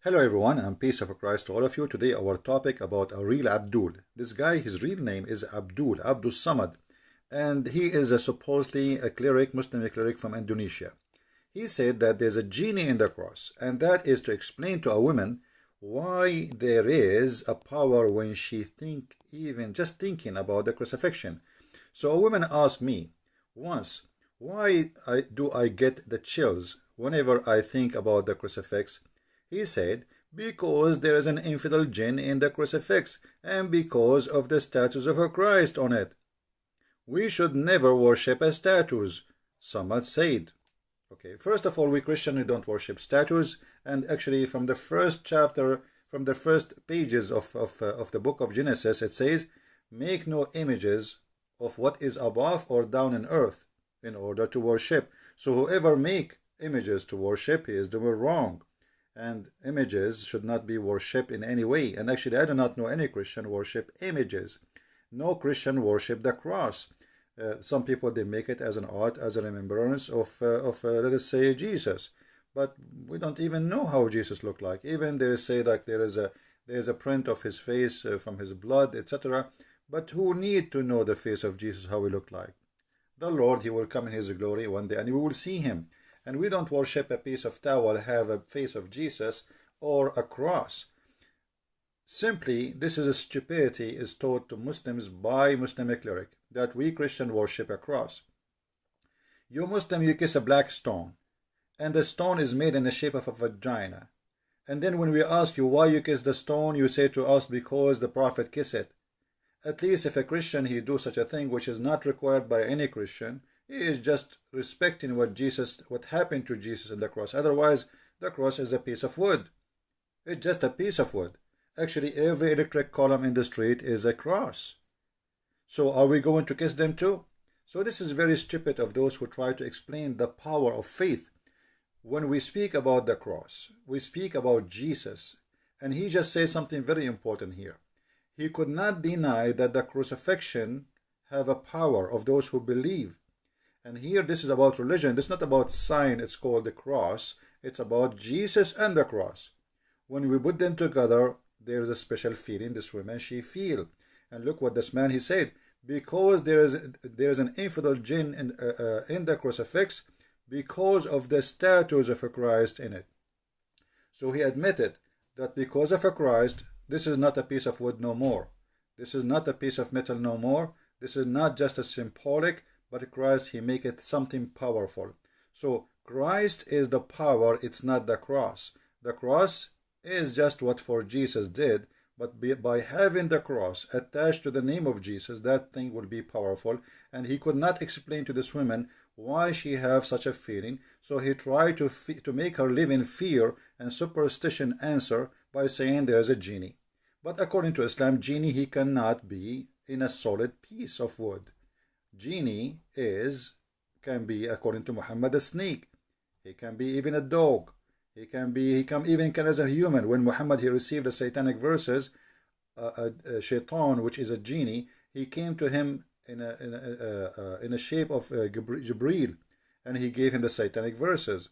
Hello everyone, and peace of Christ to all of you. Today our topic about a real Abdul. This guy, his real name is Abdul Somad, and he is supposedly a cleric, Muslim cleric from Indonesia. He said that there's a genie in the cross, and that is to explain to a woman why there is a power when she even just thinking about the crucifixion. So a woman asked me once, do I get the chills whenever I think about the crucifix? He said, because there is an infidel jinn in the crucifix and because of the statues of Christ on it. We should never worship statues, Somad said. Okay, first of all, we Christians don't worship statues, and actually from the first chapter, from the first pages of the book of Genesis, it says, make no images of what is above or down in earth in order to worship. So whoever make images to worship, he is doing wrong. And images should not be worshipped in any way. And actually, I do not know any Christian worship images. No Christian worship the cross. Some people, they make it as an art, as a remembrance of let us say, Jesus. But we don't even know how Jesus looked like. Even they say that there is a print of his face from his blood, etc. But who need to know the face of Jesus, how he looked like? The Lord, he will come in his glory one day, and we will see him. And we don't worship a piece of towel, have a face of Jesus, or a cross. Simply, this is a stupidity is taught to Muslims by Muslim cleric, that we Christian worship a cross. You Muslim, you kiss a black stone, and the stone is made in the shape of a vagina. And then when we ask you why you kiss the stone, you say to us, because the Prophet kissed it. At least if a Christian, he do such a thing, which is not required by any Christian, he is just respecting what happened to Jesus on the cross. Otherwise, the cross is a piece of wood. It's just a piece of wood. Actually, every electric column in the street is a cross. So are we going to kiss them too? So this is very stupid of those who try to explain the power of faith. When we speak about the cross, we speak about Jesus. And he just says something very important here. He could not deny that the crucifixion have a power of those who believe. And here this is about religion. This is not about sign. It's called the cross. It's about Jesus and the cross. When we put them together, there's a special feeling this woman, she feel. And look what this man, he said. Because there is an infidel jinn in the crucifix because of the statues of a Christ in it. So he admitted that because of a Christ, this is not a piece of wood no more. This is not a piece of metal no more. This is not just a symbolic, but Christ, he make it something powerful. So Christ is the power, it's not the cross. The cross is just what for Jesus did, but by having the cross attached to the name of Jesus, that thing will be powerful. And he could not explain to this woman why she have such a feeling. So he tried to make her live in fear and superstition answer by saying there is a genie. But according to Islam, genie, he cannot be in a solid piece of wood. Genie can be, according to Muhammad, a snake. He can be even a dog. He can even as a human. When Muhammad, he received the satanic verses, a shaitan, which is a genie, he came to him in a shape of Jibreel, and he gave him the satanic verses.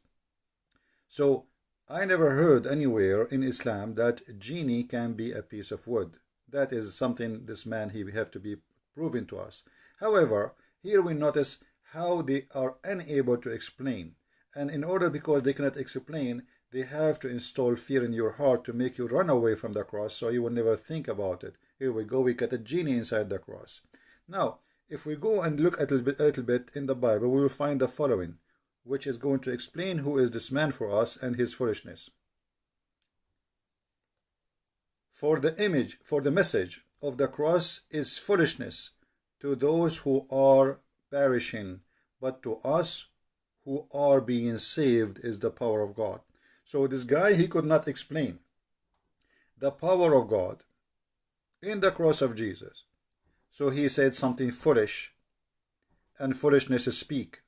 So I never heard anywhere in Islam that genie can be a piece of wood. That is something this man, he have to be proven to us. However, here we notice how they are unable to explain. And in order, because they cannot explain, they have to install fear in your heart to make you run away from the cross so you will never think about it. Here we go, we got a genie inside the cross. Now, if we go and look a little bit in the Bible, we will find the following, which is going to explain who is this man for us and his foolishness. For the message of the cross is foolishness to those who are perishing, but to us who are being saved is the power of God. So this guy, he could not explain the power of God in the cross of Jesus. So he said something foolish, and foolishness speak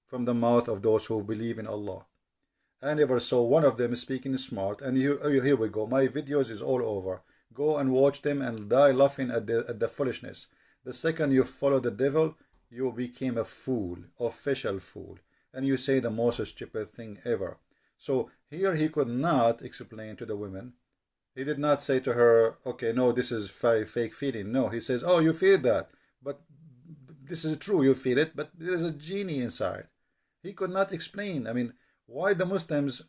from the mouth of those who believe in Allah. I never saw one of them speaking smart, and here we go. My videos is all over. Go and watch them and die laughing at the foolishness. The second you follow the devil, you became a fool, official fool, and you say the most stupid thing ever. So Here he could not explain to the women. He did not say to her, okay, no, this is fake feeling. No, he says, oh, you feel that, but this is true, you feel it, but there is a genie inside. He could not explain. I mean, why the Muslims,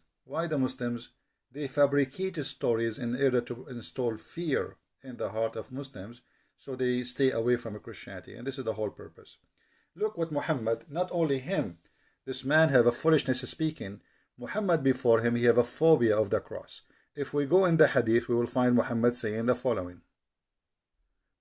they fabricate stories in order to install fear in the heart of Muslims, so they stay away from Christianity. And this is the whole purpose. Look what Muhammad, not only him, this man have a foolishness speaking. Muhammad before him, he have a phobia of the cross. If we go in the hadith, we will find Muhammad saying the following.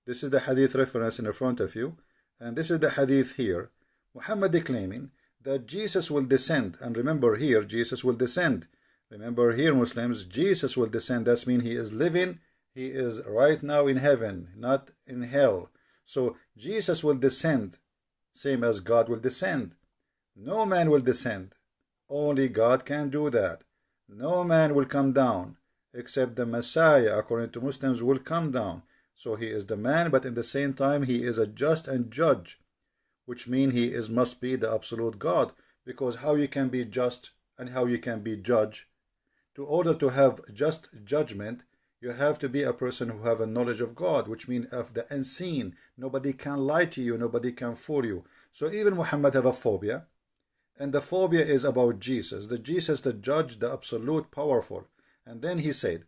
This is the hadith reference in front of you, and this is the hadith here. Muhammad declaiming that Jesus will descend, and remember here, Jesus will descend. Remember here, Muslims, Jesus will descend. That means he is living, he is right now in heaven, not in hell. So Jesus will descend, same as God will descend. No man will descend. Only God can do that. No man will come down, except the Messiah, according to Muslims, will come down. So he is the man, but in the same time he is a just and judge, which means he must be the absolute God. Because how you can be just and how you can be judge? To order to have just judgment, you have to be a person who have a knowledge of God, which means of the unseen. Nobody can lie to you, nobody can fool you. So even Muhammad have a phobia, and the phobia is about Jesus, the judge, the absolute powerful. And then he said,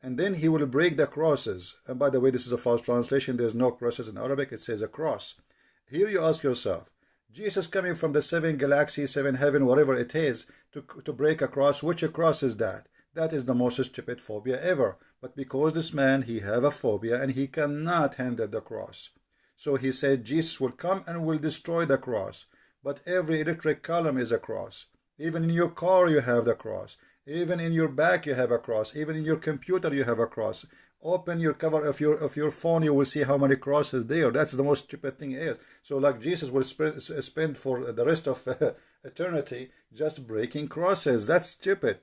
and then he will break the crosses. And by the way, this is a false translation. There's no crosses in Arabic. It says a cross. Here you ask yourself, Jesus coming from the 7 galaxies, 7 heaven, whatever it is, to break a cross. Which cross is that? That is the most stupid phobia ever. But because this man, he have a phobia and he cannot handle the cross. So he said Jesus will come and will destroy the cross. But every electric column is a cross. Even in your car you have the cross. Even in your back you have a cross. Even in your computer you have a cross. Open your cover of your phone, you will see how many crosses there. That's the most stupid thing is. So like Jesus will spend for the rest of eternity just breaking crosses. That's stupid.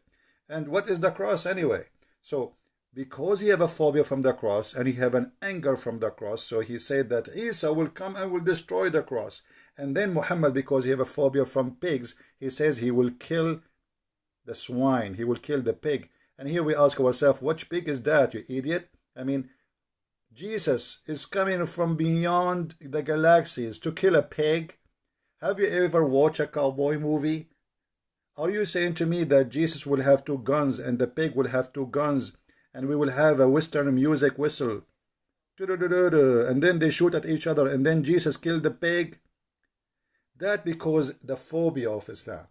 And what is the cross anyway? So because he have a phobia from the cross and he have an anger from the cross, so he said that Isa will come and will destroy the cross. And then Muhammad, because he have a phobia from pigs, he says he will kill the swine, he will kill the pig. And here we ask ourselves, which pig is that, you idiot? I mean, Jesus is coming from beyond the galaxies to kill a pig. Have you ever watched a cowboy movie? Are you saying to me that Jesus will have 2 guns and the pig will have 2 guns and we will have a Western music whistle? And then they shoot at each other and then Jesus killed the pig? That because the phobia of Islam.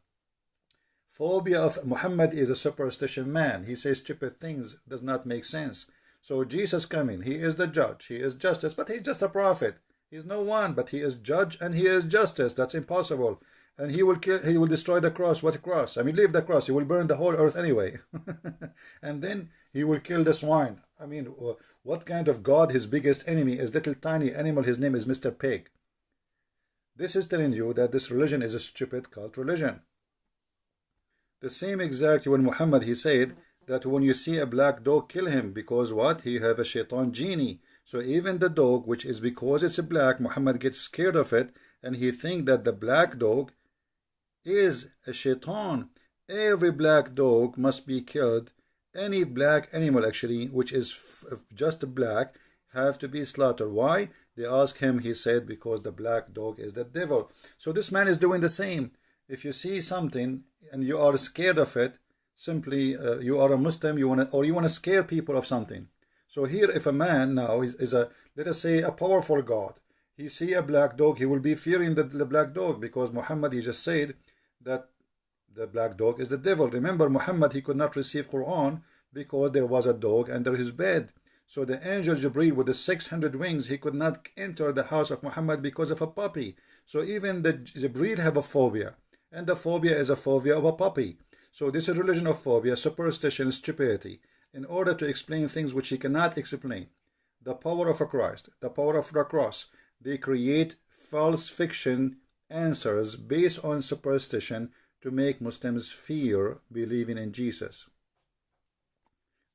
Phobia of Muhammad is a superstition man. He says stupid things, does not make sense. So Jesus coming, he is the judge, he is justice, but he's just a prophet. He's no one, but he is judge and he is justice. That's impossible. And he will kill, he will destroy the cross. What cross? I mean, leave the cross. He will burn the whole earth anyway. And then he will kill the swine. I mean, what kind of God? His biggest enemy is little tiny animal. His name is Mr. Pig. This is telling you that this religion is a stupid cult religion. The same exact when Muhammad, he said that when you see a black dog, kill him, because what? He have a shaitan genie. So even the dog, which is because it's a black, Muhammad gets scared of it, and he think that the black dog is a shaitan. Every black dog must be killed. Any black animal actually, which is just black, have to be slaughtered. Why? They ask him, he said, because the black dog is the devil. So this man is doing the same. If you see something and you are scared of it, simply you are a Muslim, you want to scare people of something. So here, if a man now is a, let us say, a powerful God, he see a black dog, he will be fearing the black dog, because Muhammad, he just said that the black dog is the devil. Remember, Muhammad, he could not receive Quran because there was a dog under his bed. So the angel Jibreel with the 600 wings, he could not enter the house of Muhammad because of a puppy. So even the Jibreel have a phobia. And the phobia is a phobia of a puppy. So this is religion of phobia, superstition, stupidity, in order to explain things which he cannot explain. The power of a Christ, the power of the cross, they create false fiction answers based on superstition to make Muslims fear believing in Jesus.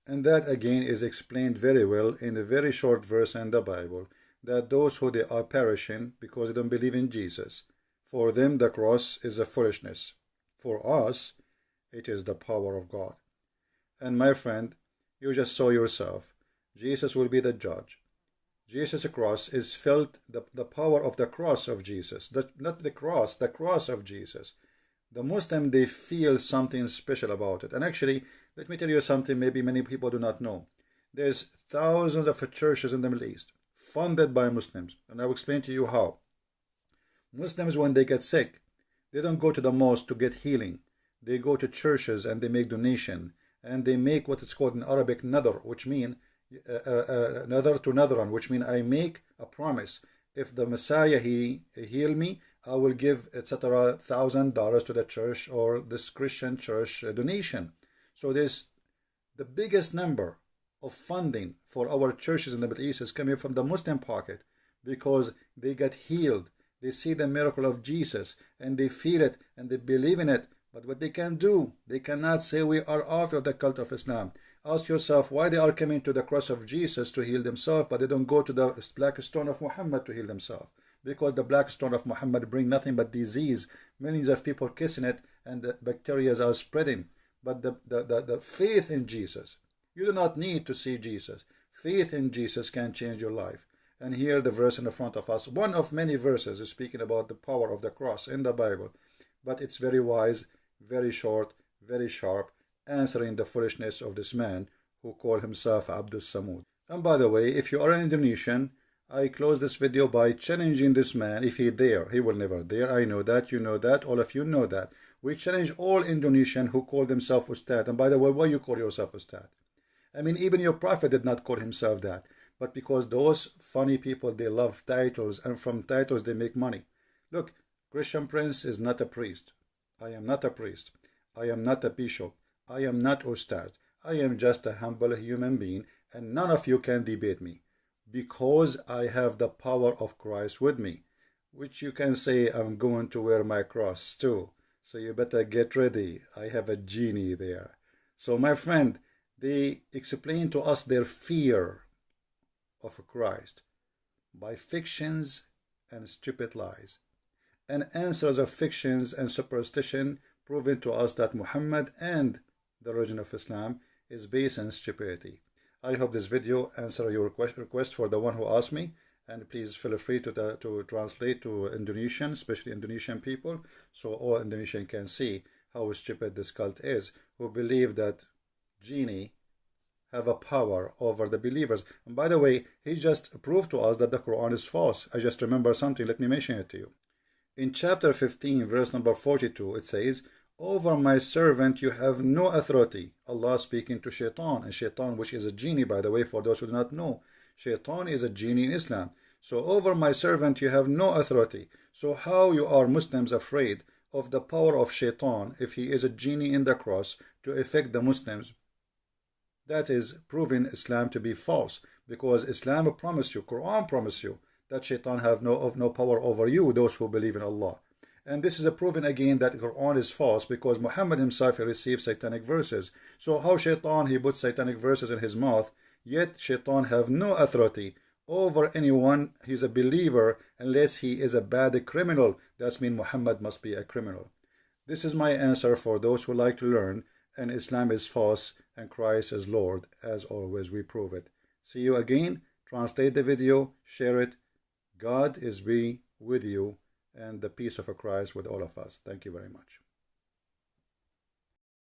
And that again is explained very well in a very short verse in the Bible, that those who they are perishing because they don't believe in Jesus, for them the cross is a foolishness. For us, it is the power of God. And my friend, you just saw yourself. Jesus will be the judge. Jesus' cross is filled, the power of the cross of Jesus. Not the cross of Jesus. The Muslim, they feel something special about it. And actually, let me tell you something maybe many people do not know. There's thousands of churches in the Middle East funded by Muslims. And I will explain to you how. Muslims, when they get sick, they don't go to the mosque to get healing. They go to churches and they make donation. And they make what is called in Arabic nadr, which means nadr to nadran, which means I make a promise. If the Messiah he heal me, I will give etc. $1,000 to the church or this Christian church donation. So there's the biggest number of funding for our churches in the Middle East is coming from the Muslim pocket because they get healed. They see the miracle of Jesus and they feel it and they believe in it. But what they can do, they cannot say we are out of the cult of Islam. Ask yourself why they are coming to the cross of Jesus to heal themselves, but they don't go to the black stone of Muhammad to heal themselves. Because the black stone of Muhammad bring nothing but disease. Millions of people kissing it and the bacteria are spreading. But the faith in Jesus, you do not need to see Jesus. Faith in Jesus can change your life. And here the verse in the front of us, one of many verses is speaking about the power of the cross in the Bible. But it's very wise, very short, very sharp, answering the foolishness of this man who called himself Abdul Samud. And by the way, if you are an Indonesian, I close this video by challenging this man. If he dare, he will never dare. I know that, you know that, all of you know that. We challenge all Indonesian who call themselves Ustad. And by the way, why you call yourself Ustad? I mean, even your prophet did not call himself that. But because those funny people, they love titles, and from titles they make money. Look, Cristian Prince is not a priest. I am not a priest. I am not a bishop. I am not Ustad. I am just a humble human being, and none of you can debate me. Because I have the power of Christ with me. Which you can say I'm going to wear my cross too. So you better get ready. I have a genie there. So my friend, they explain to us their fear of Christ by fictions and stupid lies. And answers of fictions and superstition proving to us that Muhammad and the religion of Islam is based on stupidity. I hope this video answer your request for the one who asked me, and please feel free to translate to Indonesian, especially Indonesian people, so all Indonesian can see how stupid this cult is, who believe that genie have a power over the believers. And by the way, he just proved to us that the Quran is false. I just remember something, let me mention it to you. In chapter 15, verse number 42, it says, over my servant you have no authority. Allah speaking to Shaitan, and Shaitan, which is a genie, by the way, for those who do not know. Shaitan is a genie in Islam. So over my servant you have no authority. So how you are Muslims afraid of the power of Shaitan if he is a genie in the cross to affect the Muslims? That is proving Islam to be false, because Islam promised you, Quran promised you, that Shaitan have no power over you, those who believe in Allah. And this is a proven again that Quran is false, because Muhammad himself received satanic verses. So how Shaitan, he put satanic verses in his mouth, yet Shaitan have no authority over anyone. He's a believer unless he is a bad criminal. That means Muhammad must be a criminal. This is my answer for those who like to learn, and Islam is false and Christ is Lord. As always, we prove it. See you again. Translate the video, share it. God is be with you, and the peace of Christ with all of us. Thank you very much.